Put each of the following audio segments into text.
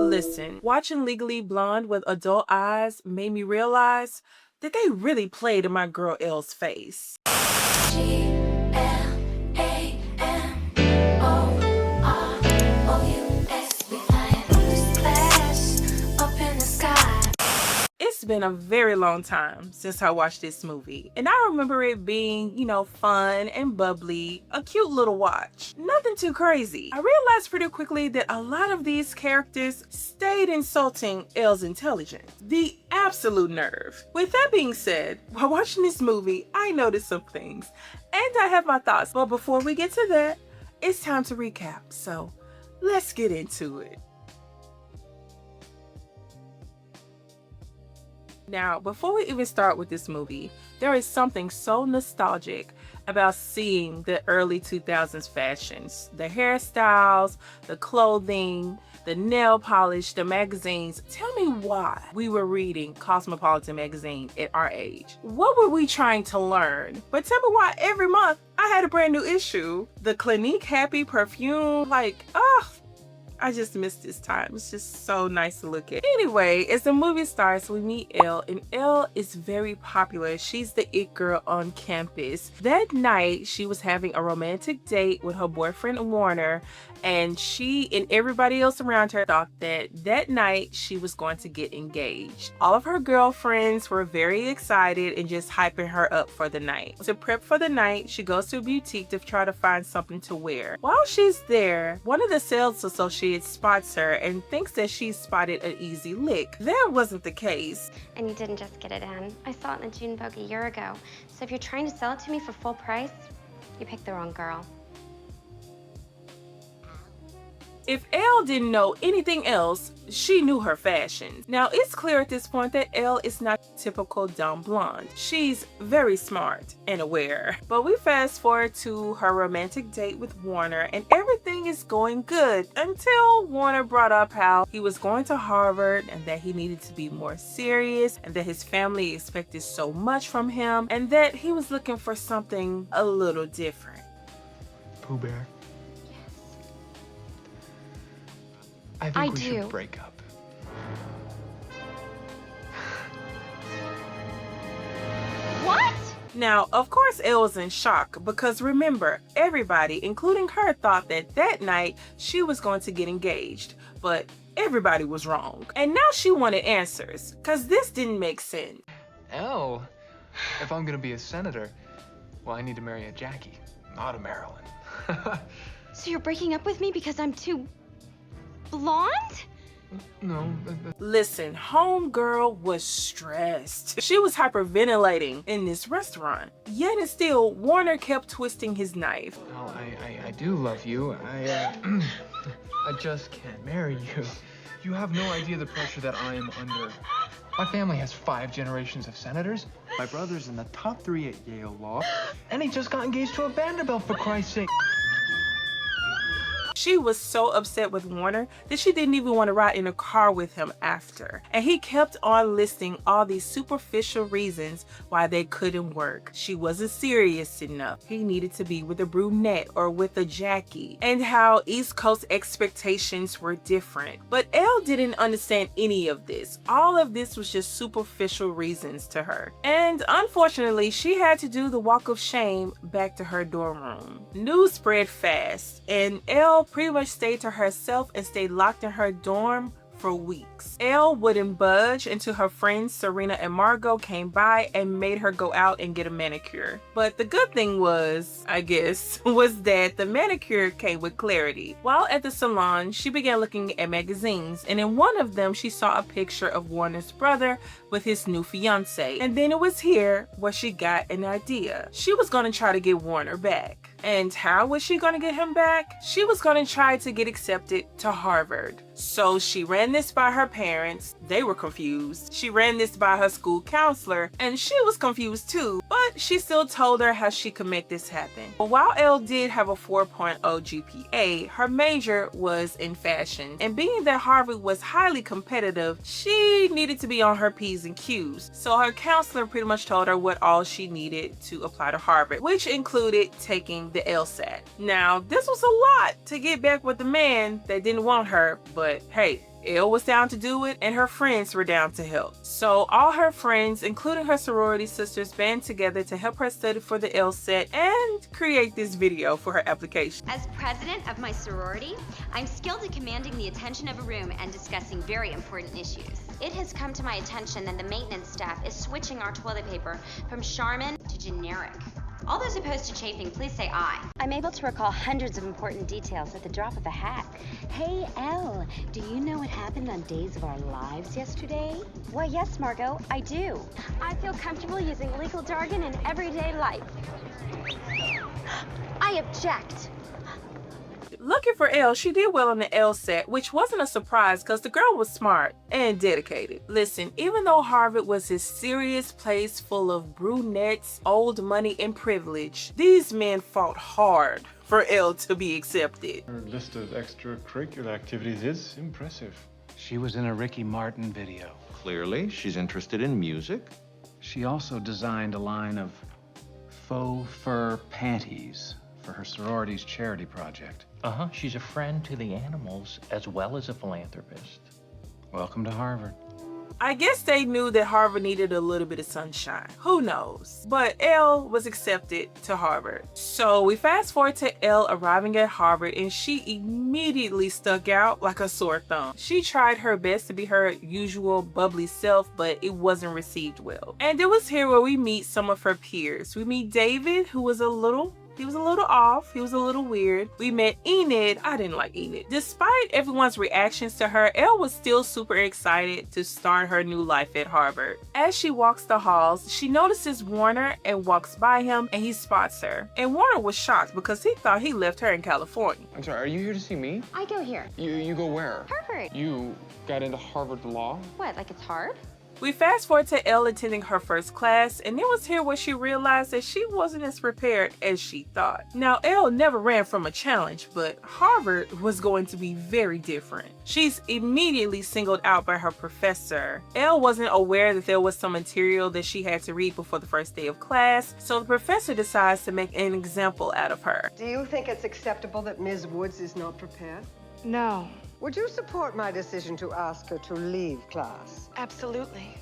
Listen, watching Legally Blonde with adult eyes made me realize that they really played in my girl Elle's face. It's been a very long time since I watched this movie, and I remember it being, fun and bubbly, a cute little watch. Nothing too crazy. I realized pretty quickly that a lot of these characters stayed insulting Elle's intelligence. The absolute nerve. With that being said, while watching this movie, I noticed some things, and I have my thoughts. But before we get to that, it's time to recap, so let's get into it. Now, before we even start with this movie, there is something so nostalgic about seeing the early 2000s fashions. The hairstyles, the clothing, the nail polish, the magazines. Tell me why we were reading Cosmopolitan magazine at our age. What were we trying to learn? But tell me why every month I had a brand new issue. The Clinique Happy perfume, I just miss this time. It's just so nice to look at. Anyway, as the movie starts, we meet Elle, and Elle is very popular. She's the it girl on campus. That night, she was having a romantic date with her boyfriend Warner, and she and everybody else around her thought that night she was going to get engaged. All of her girlfriends were very excited and just hyping her up for the night. To prep for the night, she goes to a boutique to try to find something to wear. While she's there, one of the sales associates spots her and thinks that she spotted an easy lick. That wasn't the case. And you didn't just get it in. I saw it in the June Vogue a year ago. So if you're trying to sell it to me for full price, you picked the wrong girl. If Elle didn't know anything else, she knew her fashion. Now, it's clear at this point that Elle is not typical dumb blonde. She's very smart and aware. But we fast forward to her romantic date with Warner, and everything is going good until Warner brought up how he was going to Harvard and that he needed to be more serious and that his family expected so much from him and that he was looking for something a little different. Pooh Bear? I think we should break up. What? Now, of course, Elle was in shock because remember, everybody, including her, thought that night she was going to get engaged, but everybody was wrong. And now she wanted answers because this didn't make sense. Elle, if I'm gonna be a senator, well, I need to marry a Jackie, not a Marilyn. So you're breaking up with me because I'm too blonde? No. Listen, homegirl was stressed. She was hyperventilating in this restaurant. Yet and still, Warner kept twisting his knife. Well, I do love you. I just can't marry you. You have no idea the pressure that I am under. My family has 5 generations of senators. My brother's in the top 3 at Yale Law. And he just got engaged to a Vanderbilt, for Christ's sake. She was so upset with Warner that she didn't even want to ride in a car with him after. And he kept on listing all these superficial reasons why they couldn't work. She wasn't serious enough. He needed to be with a brunette or with a Jackie. And how East Coast expectations were different. But Elle didn't understand any of this. All of this was just superficial reasons to her. And unfortunately, she had to do the walk of shame back to her dorm room. News spread fast, and Elle pretty much stayed to herself and stayed locked in her dorm for weeks. Elle wouldn't budge until her friends Serena and Margot came by and made her go out and get a manicure. But the good thing was, I guess, was that the manicure came with clarity. While at the salon, she began looking at magazines, and in one of them she saw a picture of Warner's brother with his new fiance. And then it was here where she got an idea. She was going to try to get Warner back. And how was she going to get him back? She was going to try to get accepted to Harvard. So she ran this by her parents. They were confused. She ran this by her school counselor, and she was confused too. But she still told her how she could make this happen. But while Elle did have a 4.0 GPA, her major was in fashion. And being that Harvard was highly competitive, she needed to be on her P's and Q's. So her counselor pretty much told her what all she needed to apply to Harvard, which included taking the LSAT. Now, this was a lot to get back with the man that didn't want her, but hey, Elle was down to do it, and her friends were down to help. So all her friends, including her sorority sisters, band together to help her study for the LSAT and create this video for her application. As president of my sorority, I'm skilled at commanding the attention of a room and discussing very important issues. It has come to my attention that the maintenance staff is switching our toilet paper from Charmin to generic. All those opposed to chafing, please say aye. I'm able to recall hundreds of important details at the drop of a hat. Hey, Elle, do you know what happened on Days of Our Lives yesterday? Why, yes, Margot, I do. I feel comfortable using legal jargon in everyday life. I object. Lucky for Elle, she did well on the LSAT, which wasn't a surprise because the girl was smart and dedicated. Listen, even though Harvard was this serious place full of brunettes, old money, and privilege, these men fought hard for Elle to be accepted. Her list of extracurricular activities is impressive. She was in a Ricky Martin video. Clearly, she's interested in music. She also designed a line of faux fur panties for her sorority's charity project. She's a friend to the animals as well as a philanthropist. Welcome to Harvard. I guess they knew that Harvard needed a little bit of sunshine. Who knows? But Elle was accepted to Harvard. So we fast forward to Elle arriving at Harvard, and she immediately stuck out like a sore thumb. She tried her best to be her usual bubbly self, but it wasn't received well. And it was here where we meet some of her peers. We meet David, who was a little off. He was a little weird. We met Enid. I didn't like Enid. Despite everyone's reactions to her, Elle was still super excited to start her new life at Harvard. As she walks the halls, she notices Warner and walks by him, and he spots her. And Warner was shocked because he thought he left her in California. I'm sorry, are you here to see me? I go here. You go where? Harvard. You got into Harvard Law? What, like it's hard? We fast forward to Elle attending her first class, and it was here where she realized that she wasn't as prepared as she thought. Now, Elle never ran from a challenge, but Harvard was going to be very different. She's immediately singled out by her professor. Elle wasn't aware that there was some material that she had to read before the first day of class, so the professor decides to make an example out of her. Do you think it's acceptable that Ms. Woods is not prepared? No. Would you support my decision to ask her to leave class? Absolutely.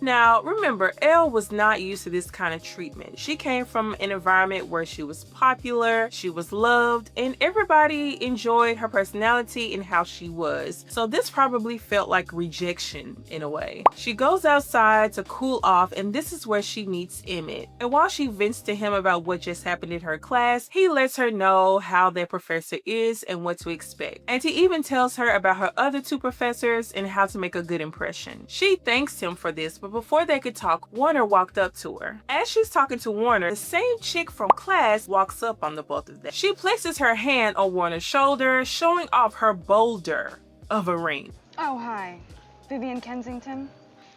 Now, remember, Elle was not used to this kind of treatment. She came from an environment where she was popular, she was loved, and everybody enjoyed her personality and how she was. So this probably felt like rejection in a way. She goes outside to cool off, and this is where she meets Emmett. And while she vents to him about what just happened in her class, he lets her know how their professor is and what to expect. And he even tells her about her other two professors and how to make a good impression. She thanks him for this, but before they could talk, Warner walked up to her. As she's talking to Warner, the same chick from class walks up on the both of them. She places her hand on Warner's shoulder, showing off her boulder of a ring. Oh, hi. Vivian Kensington.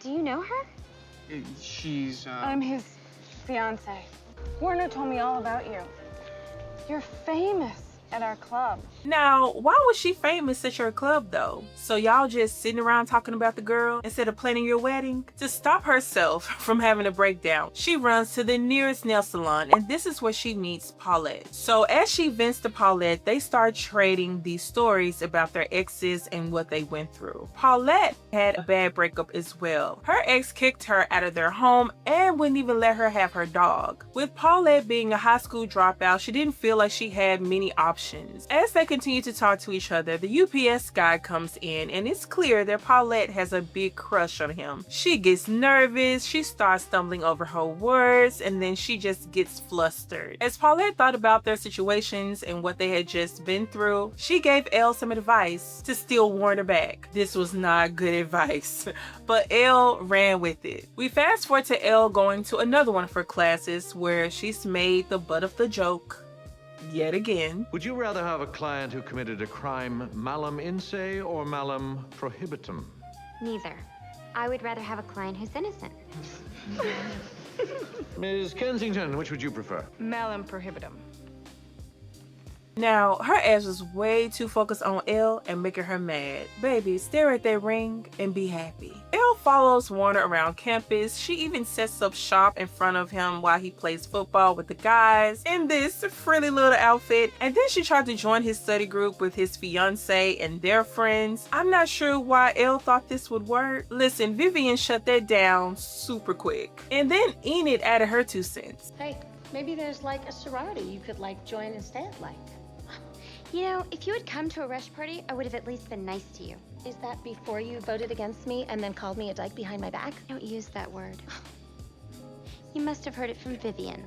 Do you know her? She's, I'm his fiance. Warner told me all about you. You're famous at our club. Now, why was she famous at your club though? So y'all just sitting around talking about the girl instead of planning your wedding? To stop herself from having a breakdown, she runs to the nearest nail salon, and this is where she meets Paulette. So as she vents to Paulette, they start trading these stories about their exes and what they went through. Paulette had a bad breakup as well. Her ex kicked her out of their home and wouldn't even let her have her dog. With Paulette being a high school dropout, she didn't feel like she had many options. As they continue to talk to each other, the UPS guy comes in, and it's clear that Paulette has a big crush on him. She gets nervous, she starts stumbling over her words, and then she just gets flustered. As Paulette thought about their situations and what they had just been through, she gave Elle some advice to steal Warner back. This was not good advice, but Elle ran with it. We fast forward to Elle going to another one of her classes where she's made the butt of the joke yet again. Would you rather have a client who committed a crime malum in se or malum prohibitum? Neither. I would rather have a client who's innocent. Ms. Kensington, which would you prefer? Malum prohibitum. Now, her ass was way too focused on Elle and making her mad. Baby, stare at that ring and be happy. Elle follows Warner around campus. She even sets up shop in front of him while he plays football with the guys in this frilly little outfit. And then she tried to join his study group with his fiance and their friends. I'm not sure why Elle thought this would work. Listen, Vivian shut that down super quick. And then Enid added her 2 cents. Hey, maybe there's like a sorority you could like join instead, like. You know, if you had come to a rush party, I would have at least been nice to you. Is that before you voted against me and then called me a dyke behind my back? Don't use that word. You must have heard it from Vivian.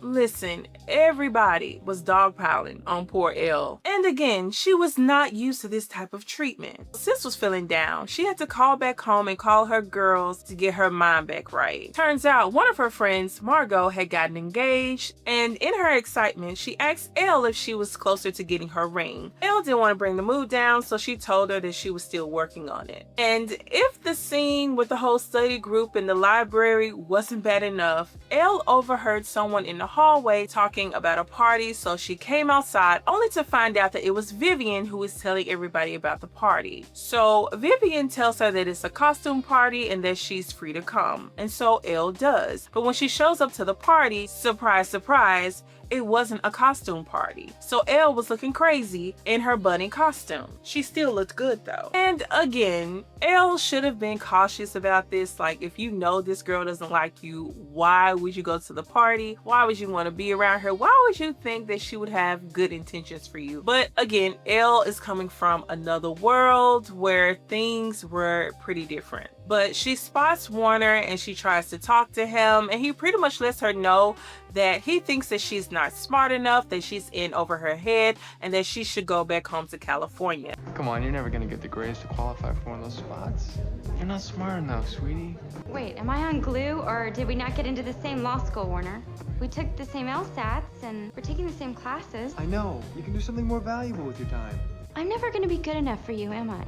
Listen, everybody was dogpiling on poor Elle. And again, she was not used to this type of treatment. Sis was feeling down. She had to call back home and call her girls to get her mind back right. Turns out one of her friends, Margot, had gotten engaged, and in her excitement, she asked Elle if she was closer to getting her ring. Elle didn't want to bring the mood down, so she told her that she was still working on it. And if the scene with the whole study group in the library wasn't bad enough, Elle overheard someone in the hallway talking about a party, so she came outside only to find out that it was Vivian who was telling everybody about the party. So Vivian tells her that it's a costume party and that she's free to come, and so Elle does. But when she shows up to the party, surprise, surprise, it wasn't a costume party. So Elle was looking crazy in her bunny costume. She still looked good though. And again, Elle should have been cautious about this. Like, if you know this girl doesn't like you, why would you go to the party? Why would you want to be around her? Why would you think that she would have good intentions for you? But again, Elle is coming from another world where things were pretty different. But she spots Warner and she tries to talk to him, and he pretty much lets her know that he thinks that she's not smart enough, that she's in over her head, and that she should go back home to California. Come on, you're never gonna get the grades to qualify for one of those spots. You're not smart enough, sweetie. Wait, am I on glue, or did we not get into the same law school, Warner? We took the same LSATs, and we're taking the same classes. I know. You can do something more valuable with your time. I'm never gonna be good enough for you, am I?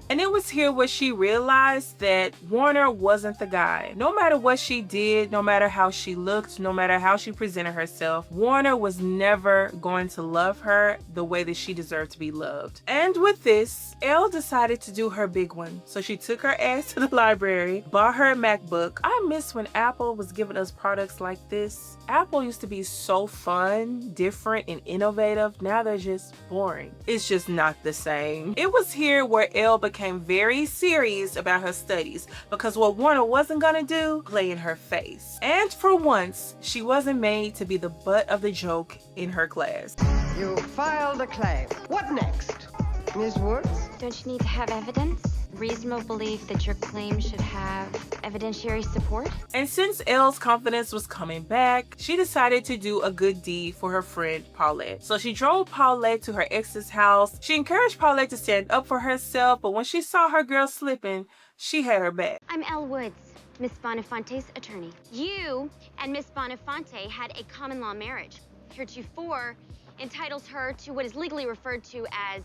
And it was here where she realized that Warner wasn't the guy. No matter what she did, no matter how she looked, no matter how she presented herself, Warner was never going to love her the way that she deserved to be loved. And with this, Elle decided to do her big one. So she took her ass to the library, bought her a MacBook. I miss when Apple was giving us products like this. Apple used to be so fun, different, and innovative. Now they're just boring. It's just not the same. It was here where Elle became very serious about her studies, because what Warner wasn't gonna do, play in her face. And for once, she wasn't made to be the butt of the joke in her class. You filed a claim. What next? Ms. Woods? Don't you need to have evidence? Reasonable belief that your claim should have evidentiary support? And since Elle's confidence was coming back, she decided to do a good deed for her friend Paulette. So she drove Paulette to her ex's house. She encouraged Paulette to stand up for herself, but when she saw her girl slipping, she had her back. I'm Elle Woods, Miss Bonafonte's attorney. You and Miss Bonafonte had a common law marriage. Heretofore entitles her to what is legally referred to as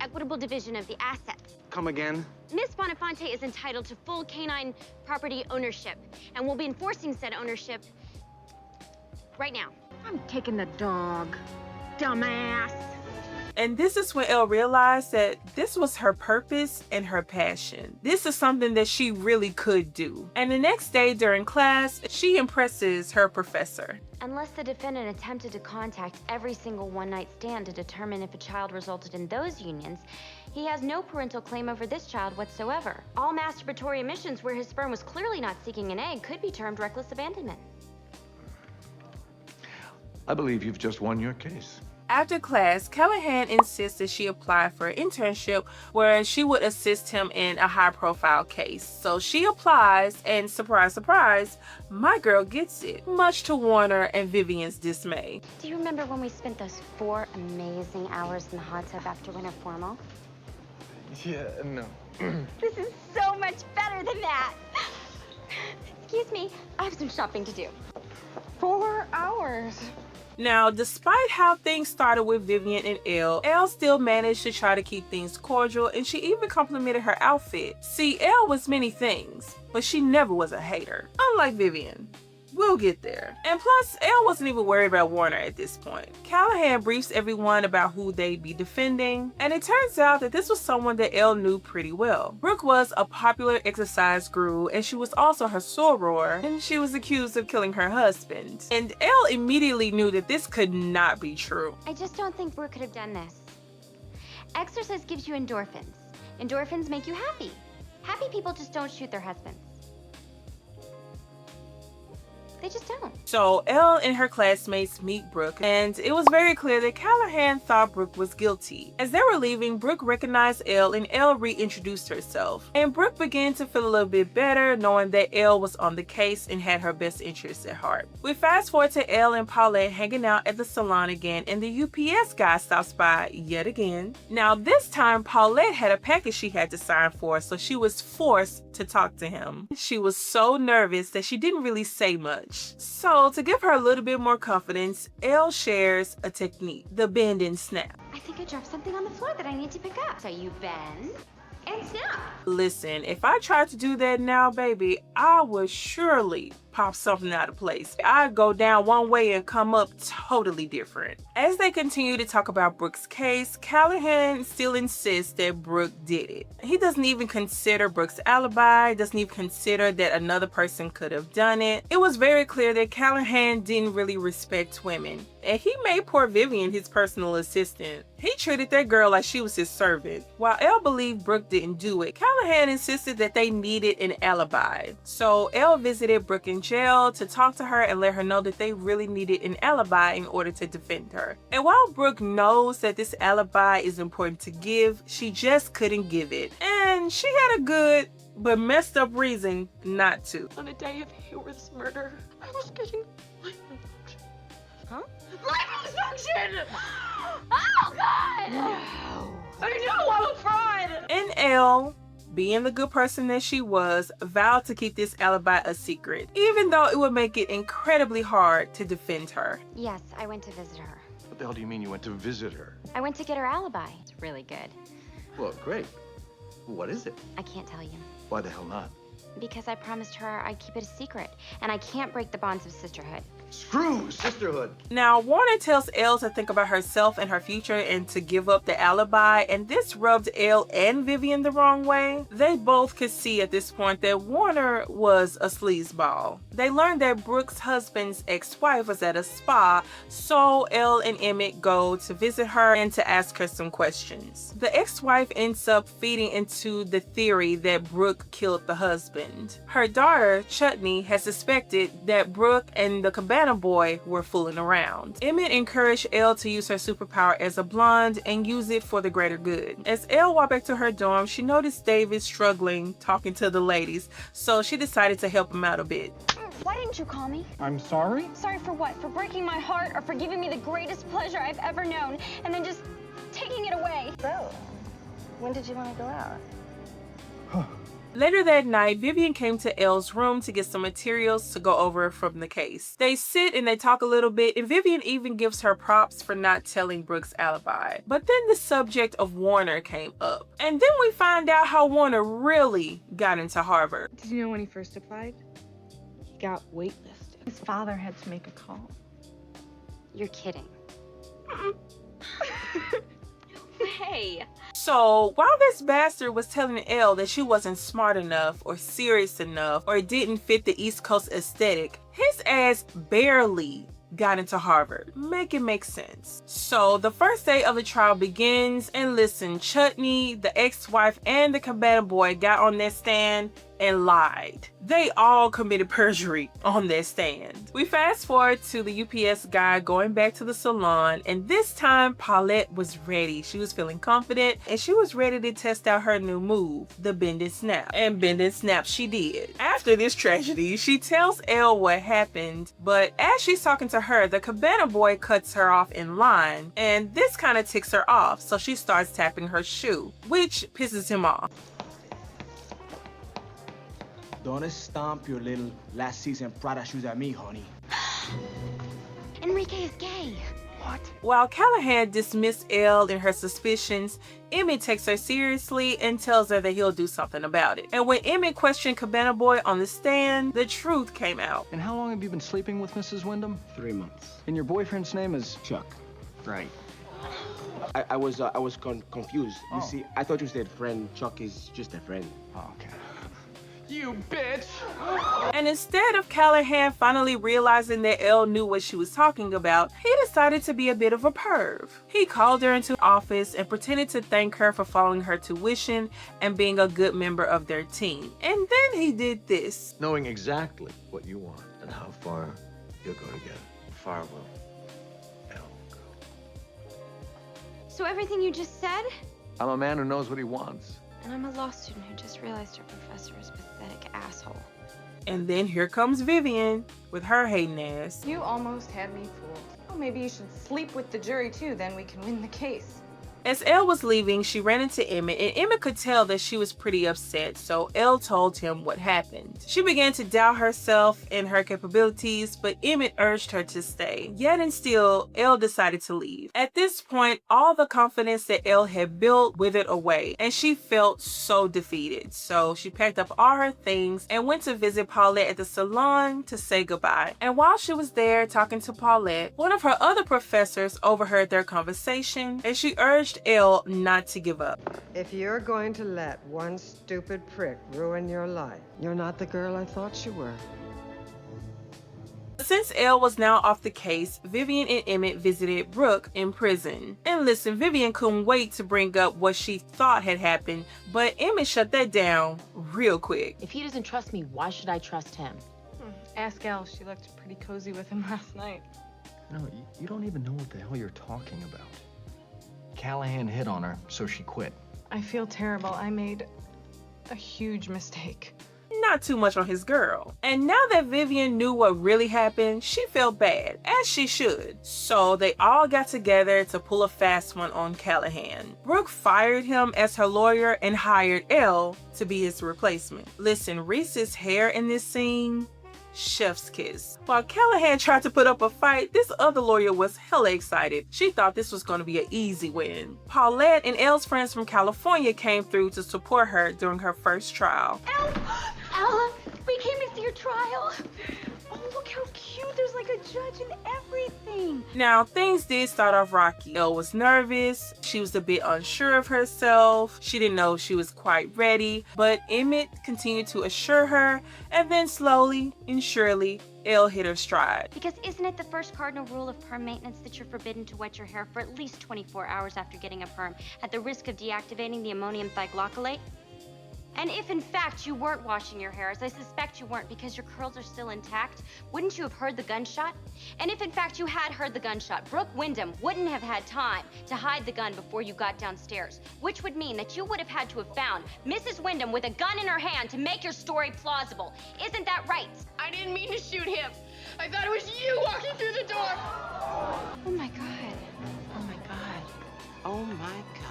equitable division of the assets. Come again? Miss Bonafonte is entitled to full canine property ownership and will be enforcing said ownership right now. I'm taking the dog, dumbass. And this is when Elle realized that this was her purpose and her passion. This is something that she really could do. And the next day during class, she impresses her professor. Unless the defendant attempted to contact every single one-night stand to determine if a child resulted in those unions, he has no parental claim over this child whatsoever. All masturbatory emissions where his sperm was clearly not seeking an egg could be termed reckless abandonment. I believe you've just won your case. After class, Callahan insists that she apply for an internship where she would assist him in a high-profile case. So she applies, and surprise, surprise, my girl gets it, much to Warner and Vivian's dismay. Do you remember when we spent those 4 amazing hours in the hot tub after winter formal? Yeah, no. This is so much better than that. Excuse me, I have some shopping to do. 4 hours. Now, despite how things started with Vivian and Elle still managed to try to keep things cordial, and she even complimented her outfit. See, Elle was many things, but she never was a hater, unlike Vivian. We'll get there. And plus, Elle wasn't even worried about Warner at this point. Callahan briefs everyone about who they'd be defending, and it turns out that this was someone that Elle knew pretty well. Brooke was a popular exercise guru, and she was also her soror, and she was accused of killing her husband. And Elle immediately knew that this could not be true. I just don't think Brooke could have done this. Exercise gives you endorphins. Endorphins make you happy. Happy people just don't shoot their husbands. They just don't. So Elle and her classmates meet Brooke, and it was very clear that Callahan thought Brooke was guilty. As they were leaving, Brooke recognized Elle, and Elle reintroduced herself. And Brooke began to feel a little bit better, knowing that Elle was on the case and had her best interests at heart. We fast forward to Elle and Paulette hanging out at the salon again, and the UPS guy stops by yet again. Now this time, Paulette had a package she had to sign for, so she was forced to talk to him. She was so nervous that she didn't really say much. So to give her a little bit more confidence, Elle shares a technique, the bend and snap. I think I dropped something on the floor that I need to pick up. So you bend and snap. Listen, if I tried to do that now, baby, I would surely pop something out of place. I'd go down one way and come up totally different. As they continue to talk about Brooke's case, Callahan still insists that Brooke did it. He doesn't even consider Brooke's alibi, doesn't even consider that another person could have done it. It was very clear that Callahan didn't really respect women, and he made poor Vivian his personal assistant. He treated that girl like she was his servant. While Elle believed Brooke didn't do it, Callahan insisted that they needed an alibi. So Elle visited Brooke in jail to talk to her and let her know that they really needed an alibi in order to defend her. And while Brooke knows that this alibi is important to give, she just couldn't give it. And she had a good but messed up reason not to. On the day of Hayworth's murder, I was getting Huh? liposuction! Oh God! No. I know I'm a fraud! And Elle, being the good person that she was, vowed to keep this alibi a secret, even though it would make it incredibly hard to defend her. Yes, I went to visit her. What the hell do you mean you went to visit her? I went to get her alibi. It's really good. Well, great. What is it? I can't tell you. Why the hell not? Because I promised her I'd keep it a secret, and I can't break the bonds of sisterhood. Screw sisterhood. Now, Warner tells Elle to think about herself and her future and to give up the alibi, and this rubbed Elle and Vivian the wrong way. They both could see at this point that Warner was a sleazeball. They learned that Brooke's husband's ex-wife was at a spa, so Elle and Emmett go to visit her and to ask her some questions. The ex-wife ends up feeding into the theory that Brooke killed the husband. Her daughter, Chutney, has suspected that Brooke and the Cabana boy were fooling around. Emmett encouraged Elle to use her superpower as a blonde and use it for the greater good. As Elle walked back to her dorm, she noticed David struggling talking to the ladies, so she decided to help him out a bit. Why didn't you call me? I'm sorry? Sorry for what? For breaking my heart or for giving me the greatest pleasure I've ever known and then just taking it away? So, when did you want to go out? Later that night, Vivian came to Elle's room to get some materials to go over from the case. They sit and they talk a little bit, and Vivian even gives her props for not telling Brooke's alibi. But then the subject of Warner came up. And then we find out how Warner really got into Harvard. Did you know when he first applied? He got waitlisted. His father had to make a call. You're kidding. Hey. So while this bastard was telling Elle that she wasn't smart enough or serious enough or didn't fit the East Coast aesthetic, his ass barely got into Harvard. Make it make sense. So the first day of the trial begins, and listen, Chutney, the ex-wife, and the Cabana boy got on their stand and lied. They all committed perjury on their stand. We fast forward to the UPS guy going back to the salon, and this time Paulette was ready. She was feeling confident and she was ready to test out her new move, the bend and snap. And bend and snap she did. After this tragedy, she tells Elle what happened, but as she's talking to her, the Cabana boy cuts her off in line, and this kind of ticks her off, so she starts tapping her shoe, which pisses him off. Don't stomp your little last season Prada shoes at me, honey. Enrique is gay. What? While Callahan dismissed Elle and her suspicions, Emmett takes her seriously and tells her that he'll do something about it. And when Emmett questioned Cabana Boy on the stand, the truth came out. And how long have you been sleeping with Mrs. Windam? 3 months. And your boyfriend's name is? Chuck. Right. I was confused. Oh. You see, I thought you said friend. Chuck is just a friend. Oh, okay. You bitch! And instead of Callahan finally realizing that Elle knew what she was talking about, he decided to be a bit of a perv. He called her into the office and pretended to thank her for following her tuition and being a good member of their team. And then he did this. Knowing exactly what you want and how far you're going to get. Far will Elle go. So everything you just said? I'm a man who knows what he wants. And I'm a law student who just realized her professor is a pathetic asshole. And then here comes Vivian with her hating ass. You almost had me fooled. Oh, maybe you should sleep with the jury too, then we can win the case. As Elle was leaving, she ran into Emmett, and Emmett could tell that she was pretty upset, so Elle told him what happened. She began to doubt herself and her capabilities, but Emmett urged her to stay. Yet and still, Elle decided to leave. At this point, all the confidence that Elle had built withered away, and she felt so defeated. So she packed up all her things and went to visit Paulette at the salon to say goodbye. And while she was there talking to Paulette, one of her other professors overheard their conversation, and she urged Elle not to give up. If you're going to let one stupid prick ruin your life, you're not the girl I thought you were. Since Elle was now off the case, Vivian and Emmett visited Brooke in prison. And listen, Vivian couldn't wait to bring up what she thought had happened, but Emmett shut that down real quick. If he doesn't trust me, why should I trust him? Ask Elle, she looked pretty cozy with him last night. No, you don't even know what the hell you're talking about. Callahan hit on her, so she quit. I feel terrible. I made a huge mistake. Not too much on his girl. And now that Vivian knew what really happened, she felt bad, as she should. So they all got together to pull a fast one on Callahan. Brooke fired him as her lawyer and hired Elle to be his replacement. Listen, Reese's hair in this scene, chef's kiss. While Callahan tried to put up a fight, this other lawyer was hella excited. She thought this was going to be an easy win. Paulette and Elle's friends from California came through to support her during her first trial. Elle, we came to see your trial. Oh, look how cute. There's like a judge and everything. Now, things did start off rocky. Elle was nervous. She was a bit unsure of herself. She didn't know if she was quite ready, but Emmett continued to assure her, and then slowly and surely, Elle hit her stride. Because isn't it the first cardinal rule of perm maintenance that you're forbidden to wet your hair for at least 24 hours after getting a perm, at the risk of deactivating the ammonium thioglycolate? And if in fact you weren't washing your hair, as I suspect you weren't because your curls are still intact, wouldn't you have heard the gunshot? And if in fact you had heard the gunshot, Brooke Windam wouldn't have had time to hide the gun before you got downstairs, which would mean that you would have had to have found Mrs. Windam with a gun in her hand to make your story plausible. Isn't that right? I didn't mean to shoot him. I thought it was you walking through the door. Oh my God. Oh my God. Oh my God.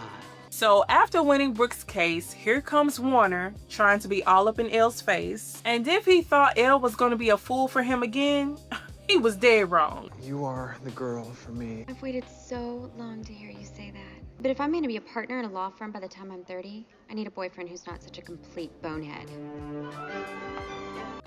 So after winning Brooke's case, here comes Warner trying to be all up in Elle's face. And if he thought Elle was going to be a fool for him again, he was dead wrong. You are the girl for me. I've waited so long to hear you say that. But if I'm going to be a partner in a law firm by the time I'm 30, I need a boyfriend who's not such a complete bonehead.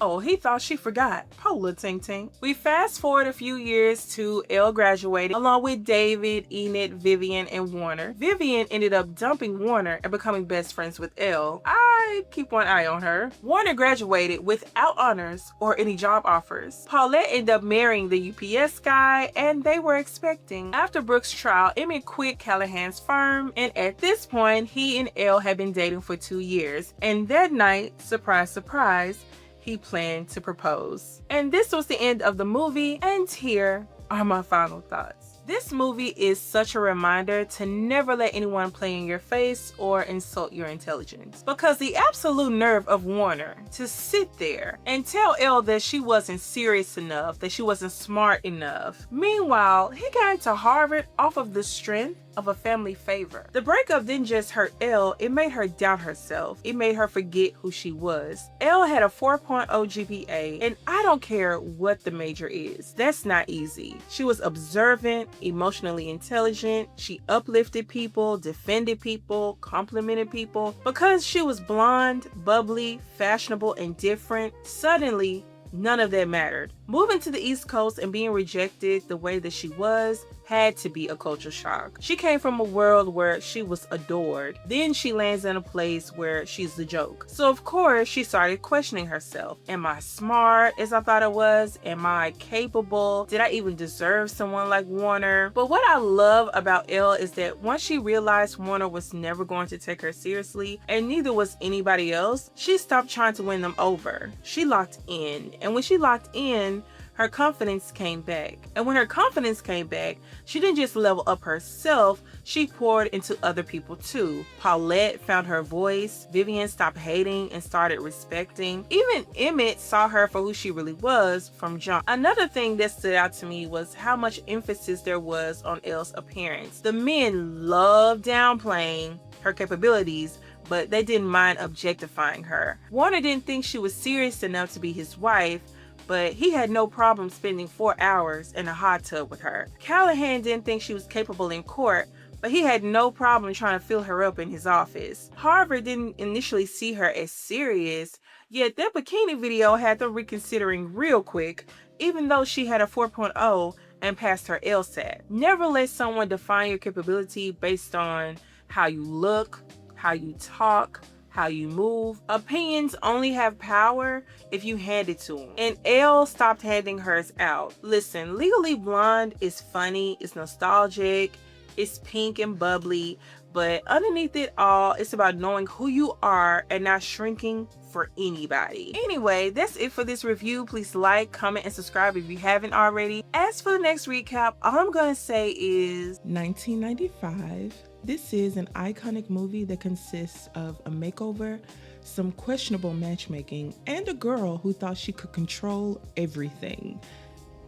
Oh, he thought she forgot. Poor little Ting Ting. We fast forward a few years to Elle graduating along with David, Enid, Vivian, and Warner. Vivian ended up dumping Warner and becoming best friends with Elle. I keep one eye on her. Warner graduated without honors or any job offers. Paulette ended up marrying the UPS guy, and they were expecting. After Brooke's trial, Emmett quit Callahan's firm, and at this point, he and Elle had been dating for 2 years. And that night, surprise, surprise, he planned to propose. And this was the end of the movie, and here are my final thoughts. This movie is such a reminder to never let anyone play in your face or insult your intelligence. Because the absolute nerve of Warner to sit there and tell Elle that she wasn't serious enough, that she wasn't smart enough. Meanwhile, he got into Harvard off of the strength of a family favor. The breakup didn't just hurt Elle, it made her doubt herself. It made her forget who she was. Elle had a 4.0 GPA, and I don't care what the major is. That's not easy. She was observant, emotionally intelligent. She uplifted people, defended people, complimented people. Because she was blonde, bubbly, fashionable, and different, suddenly none of that mattered. Moving to the East Coast and being rejected the way that she was had to be a culture shock. She came from a world where she was adored. Then she lands in a place where she's the joke. So of course she started questioning herself. Am I smart as I thought I was? Am I capable? Did I even deserve someone like Warner? But what I love about Elle is that once she realized Warner was never going to take her seriously, and neither was anybody else, she stopped trying to win them over. She locked in. And when she locked in, her confidence came back. And when her confidence came back, she didn't just level up herself, she poured into other people too. Paulette found her voice, Vivian stopped hating and started respecting. Even Emmett saw her for who she really was from jump. Another thing that stood out to me was how much emphasis there was on Elle's appearance. The men loved downplaying her capabilities, but they didn't mind objectifying her. Warner didn't think she was serious enough to be his wife, but he had no problem spending 4 hours in a hot tub with her. Callahan didn't think she was capable in court, but he had no problem trying to fill her up in his office. Harvard didn't initially see her as serious, yet that bikini video had them reconsidering real quick, even though she had a 4.0 and passed her LSAT. Never let someone define your capability based on how you look, how you talk, how you move. Opinions only have power if you hand it to them. And Elle stopped handing hers out. Listen, Legally Blonde is funny, it's nostalgic, it's pink and bubbly, but underneath it all, it's about knowing who you are and not shrinking for anybody. Anyway, that's it for this review. Please like, comment, and subscribe if you haven't already. As for the next recap, all I'm gonna say is 1995. This is an iconic movie that consists of a makeover, some questionable matchmaking, and a girl who thought she could control everything.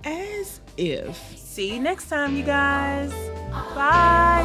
As if. See you next time, you guys. Bye.